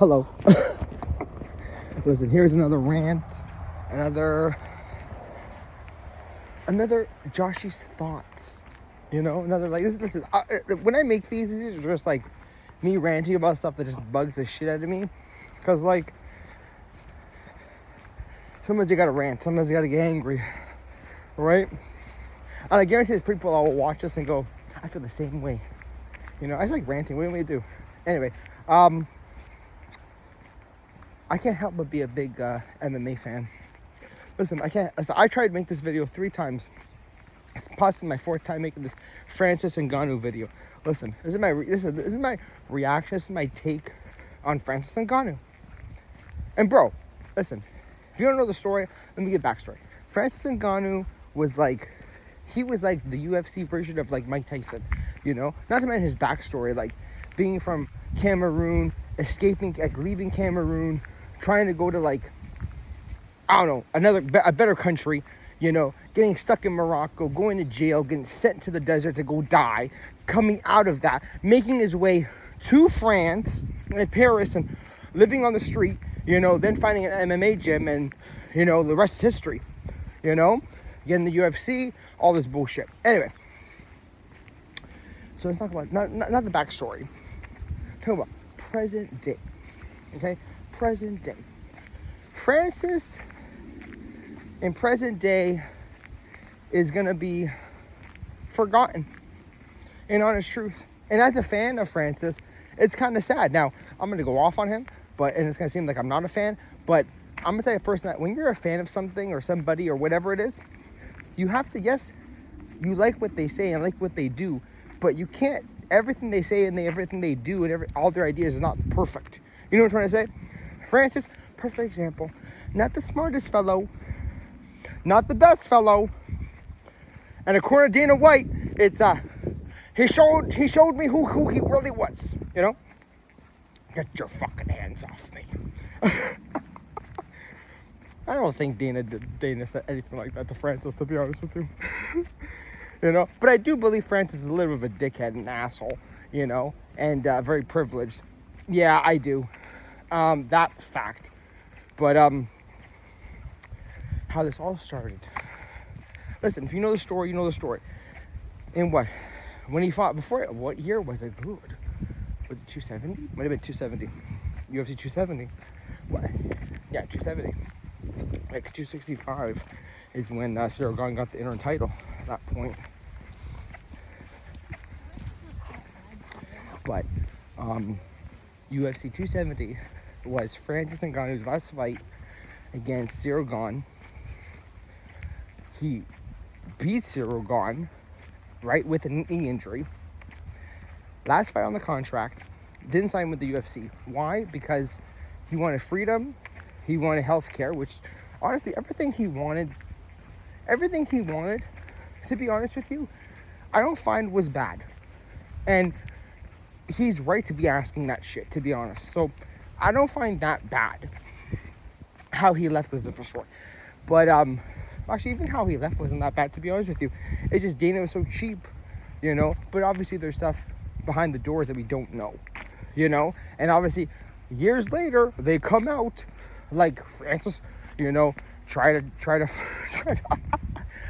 Hello. Listen, here's another rant, another Joshy's thoughts. Another like listen. When I make these are just like me ranting about stuff that just bugs the shit out of me, because like sometimes you gotta rant, sometimes you gotta get angry, right? And I guarantee there's people that will watch this and go, I feel the same way. I just like ranting. What do you want me to do? Anyway, I can't help but be a big MMA fan. Listen, I tried to make this video 3 times. It's possibly my 4th time making this Francis Ngannou video. Listen, this is my reaction. This is my take on Francis Ngannou. And bro, listen, if you don't know the story, let me give backstory. Francis Ngannou was like the UFC version of like Mike Tyson. Not to mention his backstory, like being from Cameroon, escaping, like leaving Cameroon, trying to go to like, I don't know, a better country, getting stuck in Morocco, going to jail, getting sent to the desert to go die, coming out of that, making his way to France and Paris and living on the street, then finding an MMA gym and, the rest is history, getting the UFC, all this bullshit. Anyway, so let's talk about, not the backstory, talk about present day, okay? Present day. Francis in present day is gonna be forgotten, in honest truth. And as a fan of Francis, it's kind of sad. Now, I'm gonna go off on him, and it's gonna seem like I'm not a fan, but I'm the type of person that when you're a fan of something or somebody or whatever it is, you have to, yes, you like what they say and like what they do, but you can't, everything they say and everything they do and all their ideas is not perfect. You know what I'm trying to say? Francis, perfect example. Not the smartest fellow, not the best fellow. And according to Dana White, it's he showed me who he really was. Get your fucking hands off me. I don't think Dana said anything like that to Francis, to be honest with you. But I do believe Francis is a little bit of a dickhead and asshole, and very privileged. Yeah, I do. That fact. But how this all started. Listen, if you know the story, you know the story. In when he fought before, what year was it? Good. Was it 270? Might have been 270. UFC 270. What? Yeah, 270. Like 265 is when Cyril Gane got the interim title at that point. But UFC 270 was Francis Ngannou's last fight against Cyril Gane. He beat Cyril Gane, right, with a knee injury. Last fight on the contract. Didn't sign with the UFC. Why? Because he wanted freedom. He wanted health care, which, honestly, everything he wanted, to be honest with you, I don't find was bad. And he's right to be asking that shit, to be honest. So I don't find that bad. How he left was different story. But actually, even how he left wasn't that bad, to be honest with you. It's just Dana was so cheap, But obviously there's stuff behind the doors that we don't know, And obviously years later they come out like Francis, try to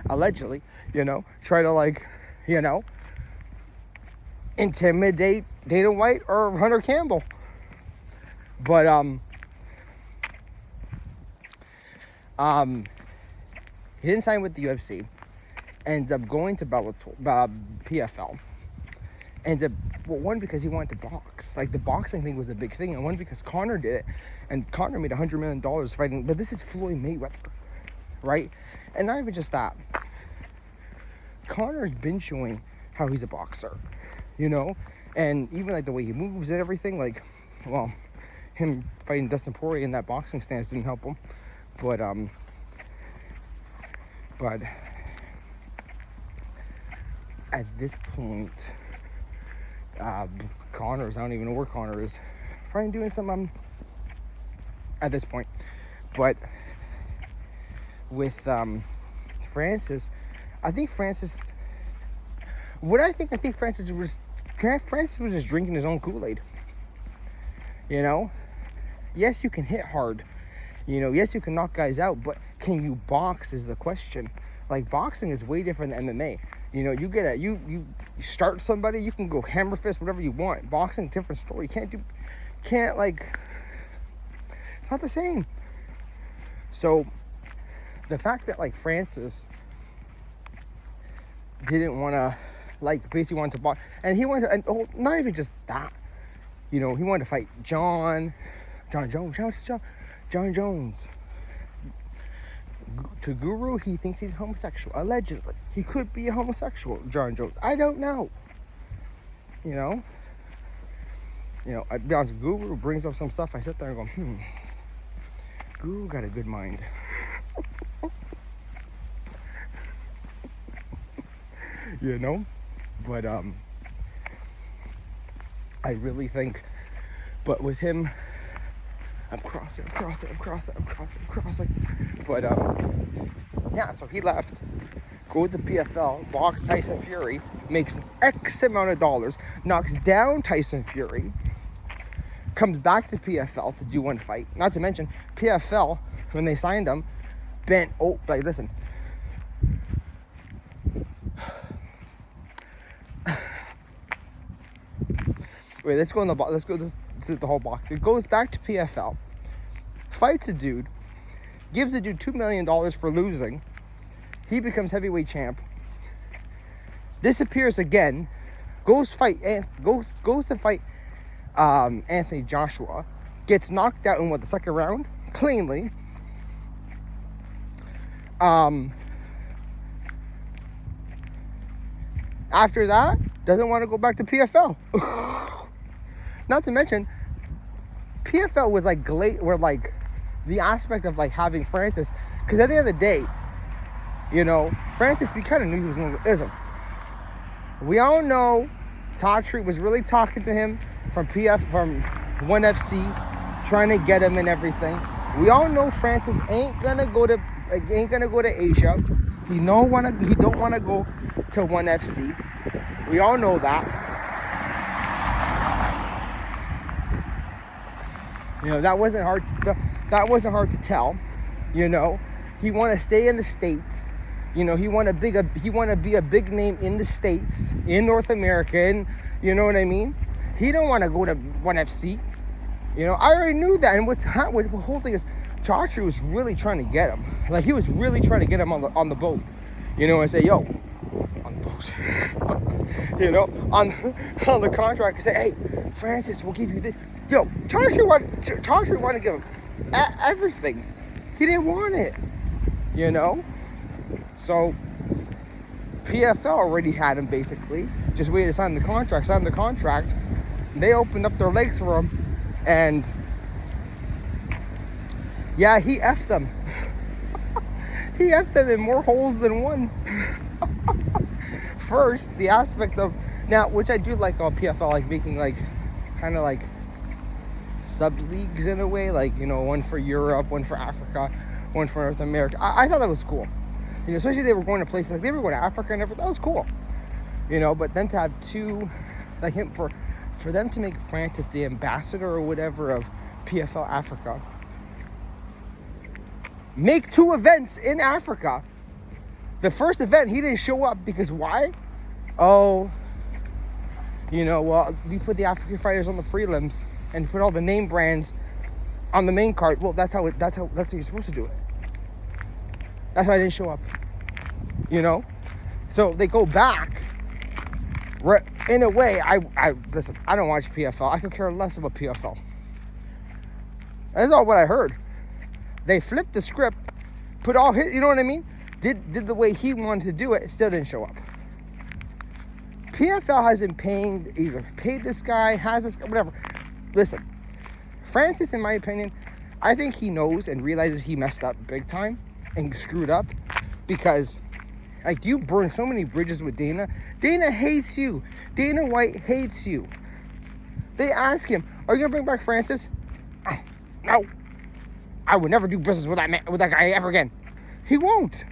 allegedly, try to like, intimidate Dana White or Hunter Campbell. But he didn't sign with the UFC. Ends up going to Bellator, PFL. Ends up, one, because he wanted to box. Like, the boxing thing was a big thing. And one, because Conor did it. And Conor made $100 million fighting. But this is Floyd Mayweather, right? And not even just that. Conor's been showing how he's a boxer, And even, like, the way he moves and everything, like, well, him fighting Dustin Poirier in that boxing stance didn't help him. But at this point, Conor's, I don't even know where Conor is, probably doing something at this point. But with Francis, I think Francis was just drinking his own Kool-Aid, Yes, you can hit hard. Yes, you can knock guys out, but can you box is the question. Like, boxing is way different than MMA. You start somebody, you can go hammer fist, whatever you want. Boxing, different story. It's not the same. So the fact that like Francis didn't want to, like, basically wanted to box, and he wanted to, and not even just that, he wanted to fight John Jones. Shout out to John Jones. To Guru, he thinks he's homosexual. Allegedly, he could be a homosexual. John Jones, I don't know. I be honest. Guru brings up some stuff. I sit there and go, Guru got a good mind. But I really think, but with him, I'm crossing. But yeah, so he left, goes to PFL, box Tyson Fury, makes X amount of dollars, knocks down Tyson Fury, comes back to PFL to do one fight. Not to mention, PFL, when they signed him, listen. Wait, let's go this is the whole box. It goes back to PFL, fights a dude, gives the dude $2 million for losing. He becomes heavyweight champ. Disappears again. Goes to fight Anthony Joshua. Gets knocked out in the second round cleanly. After that, doesn't want to go back to PFL. Not to mention, PFL was like the aspect of like having Francis, because at the end of the day, Francis, we kind of knew he was going to listen. We all know Tatri was really talking to him from 1FC, trying to get him and everything. We all know Francis ain't gonna go to Asia. He don't want to go to 1FC. We all know that. That wasn't hard to tell. He want to stay in the States. He want to be a big name in the States, in North America, and you know what I mean. He don't want to go to 1FC. I already knew that. And the whole thing is, Chachi was really trying to get him. Like, he was really trying to get him on the boat. And say, yo, on the boat. on the contract, and say, hey, Francis, we'll give you this. Yo, Chachi wanted to give him everything. He didn't want it. So PFL already had him, basically. Just waited to sign the contract. They opened up their legs for him. And yeah, he effed them. He effed them in more holes than one. First, the aspect of, now, which I do like on PFL, like making like kind of like sub-leagues in a way, like, one for Europe, one for Africa, one for North America. I thought that was cool. Especially they were going to places, like they were going to Africa and everything. That was cool. But then to have two, like him, for them to make Francis the ambassador or whatever of PFL Africa, make 2 events in Africa. The first event, he didn't show up because why? Well, we put the African fighters on the prelims and put all the name brands on the main card. Well, that's how you're supposed to do it. That's why I didn't show up. So they go back. In a way, I listen, I don't watch PFL. I could care less about PFL. That's all what I heard. They flipped the script, put all his, you know what I mean? Did the way he wanted to do it, still didn't show up. PFL hasn't paid this guy, has this guy, whatever. Listen, Francis, in my opinion, I think he knows and realizes he messed up big time and screwed up, because like, you burn so many bridges with Dana. Dana hates you. Dana White hates you. They ask him, are you gonna bring back Francis? No. I would never do business with that guy ever again. He won't.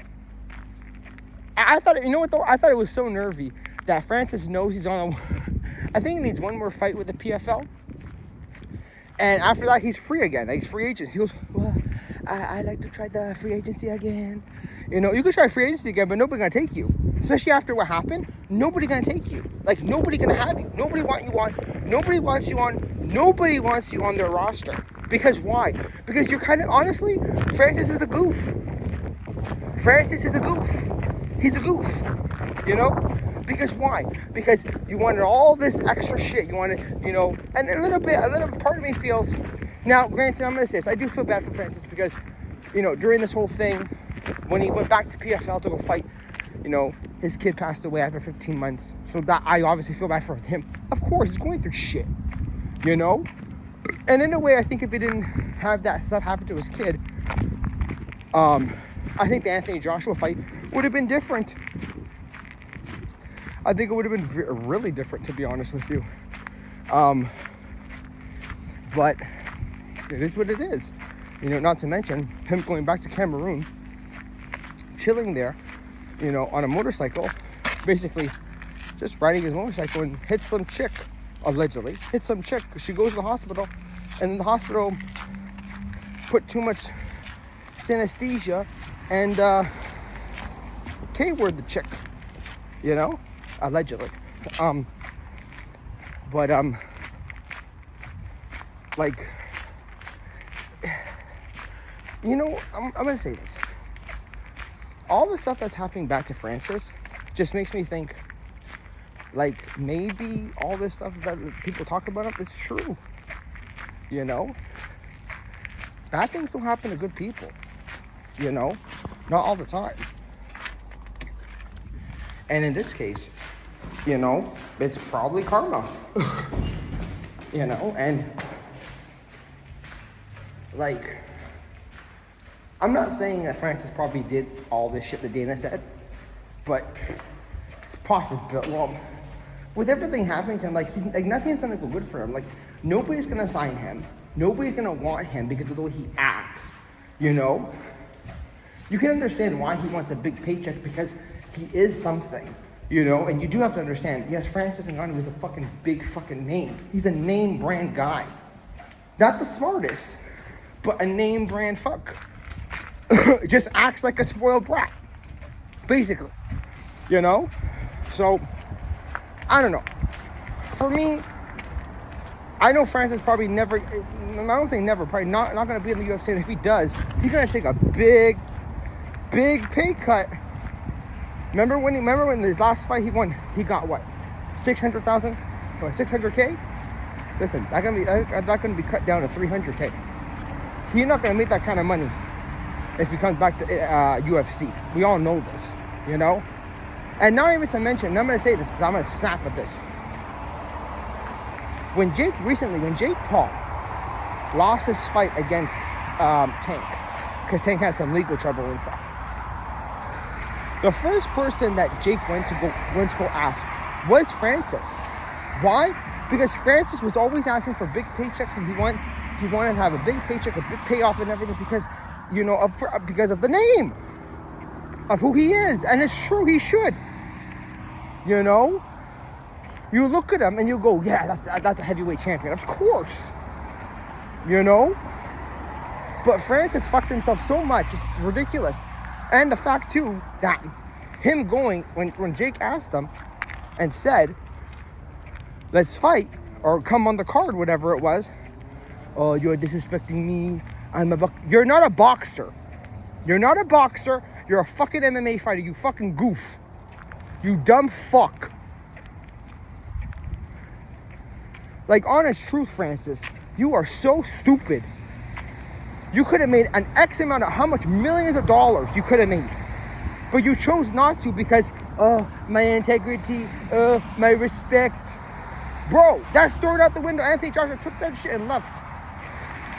I thought, you know what though? I thought it was so nervy that Francis knows he's on I think he needs one more fight with the PFL. And after that, he's free again. He's free agent. He goes, well, I like to try the free agency again. You know, you could try free agency again, but nobody's going to take you. Especially after what happened, nobody going to take you. Like, nobody going to have you. Nobody wants you on. Nobody wants you on. Nobody wants you on their roster. Because why? Because you're kind of, honestly, Francis is a goof. Francis is a goof. He's a goof. You know? Because why? Because you wanted all this extra shit. You wanted, you know, and a little part of me feels, now, granted, I'm going to say this, I do feel bad for Francis because, you know, during this whole thing, when he went back to PFL to go fight, you know, his kid passed away after 15 months. So that, I obviously feel bad for him. Of course, he's going through shit, you know? And in a way, I think if he didn't have that stuff happen to his kid, I think the Anthony Joshua fight would have been different. I think it would have been really different, to be honest with you. But it is what it is. You know, not to mention him going back to Cameroon, chilling there, you know, on a motorcycle, basically just riding his motorcycle and hits some chick, allegedly. Hits some chick. She goes to the hospital, and in the hospital put too much synesthesia and K-word the chick, you know? Allegedly. Like, you know, I'm gonna say this. All the stuff that's happening back to Francis just makes me think, like, maybe all this stuff that people talk about him is true. You know? Bad things don't happen to good people. You know? Not all the time. And in this case, you know, it's probably karma. You know, and like, I'm not saying that Francis probably did all this shit that Dana said, but it's possible. Well, with everything happening to him, like, he's like, nothing's gonna go good for him. Like, nobody's gonna sign him. Nobody's gonna want him because of the way he acts. You know, you can understand why he wants a big paycheck because he is something, you know, and you do have to understand, yes, Francis Ngannou is a fucking big fucking name. He's a name brand guy. Not the smartest, but a name brand fuck. Just acts like a spoiled brat, basically, you know? So, I don't know. For me, I know Francis probably never, I don't say never, probably not going to be in the UFC, and if he does, he's going to take a big pay cut. Remember when his last fight he won, he got what, 600,000 or 600K? Listen, that's gonna be cut down to 300K. He's not gonna make that kind of money if he comes back to UFC. We all know this, you know. And not even to mention, and I'm gonna say this because I'm gonna snap at this. When Jake Paul lost his fight against Tank, because Tank had some legal trouble and stuff. The first person that Jake went to go ask was Francis. Why? Because Francis was always asking for big paychecks, and he wanted to have a big paycheck, a big payoff, and everything because, you know, because of the name of who he is, and it's true, he should. You know, you look at him and you go, yeah, that's a heavyweight champion, of course. You know, but Francis fucked himself so much, it's ridiculous. And the fact, too, that him going, when Jake asked him and said, let's fight, or come on the card, whatever it was, oh, you're disrespecting me, you're not a boxer. You're not a boxer, you're a fucking MMA fighter, you fucking goof. You dumb fuck. Like, honest truth, Francis, you are so stupid. You could have made an X amount of how much millions of dollars you could have made. But you chose not to because, my integrity, my respect. Bro, that's thrown out the window. Anthony Joshua took that shit and left.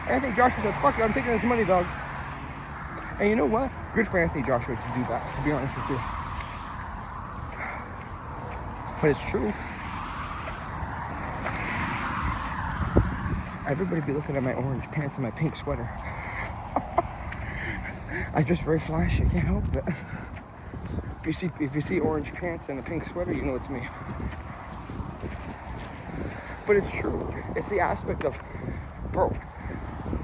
Anthony Joshua said, fuck it, I'm taking this money, dog. And you know what? Good for Anthony Joshua to do that, to be honest with you. But it's true. Everybody be looking at my orange pants and my pink sweater. I'm just very flashy, I can't help it. If you see orange pants and a pink sweater, you know it's me. But it's true. It's the aspect of bro,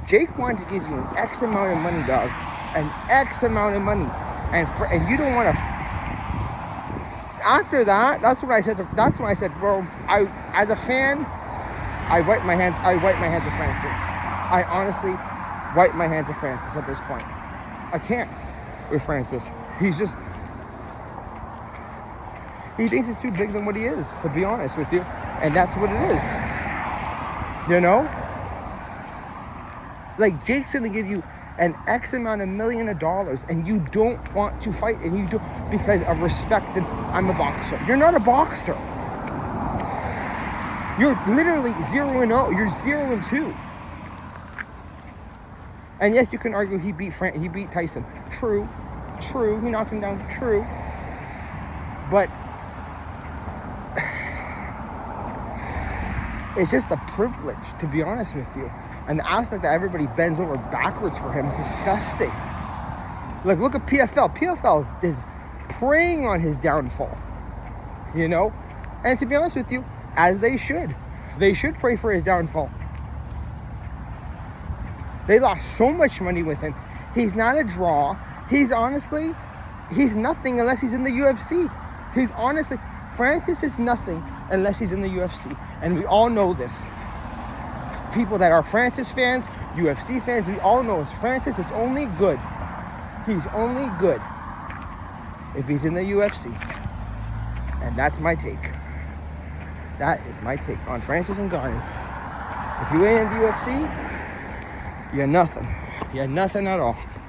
Jake wanted to give you an X amount of money, dog. An X amount of money. And you don't want to... After that, that's when I said, bro, as a fan, I wipe my hands of Francis. I honestly wipe my hands of Francis at this point. I can't with Francis. He thinks he's too big than what he is, to be honest with you. And that's what it is. You know? Like, Jake's gonna give you an X amount of $million, and you don't want to fight, and you do because of respect. And I'm a boxer. You're not a boxer. You're literally 0-0. You're 0-2. And yes, you can argue he beat Tyson. True. He knocked him down. True. But it's just a privilege, to be honest with you. And the aspect that everybody bends over backwards for him is disgusting. Like, look at PFL. PFL is preying on his downfall. You know? And to be honest with you, as they should. They should pray for his downfall. They lost so much money with him. He's not a draw. He's nothing unless he's in the UFC. Francis is nothing unless he's in the UFC. And we all know this. People that are Francis fans, UFC fans, we all know Francis is only good. He's only good if he's in the UFC. And that's my take. That is my take on Francis Ngannou. If you ain't in the UFC, you're nothing. You're nothing at all.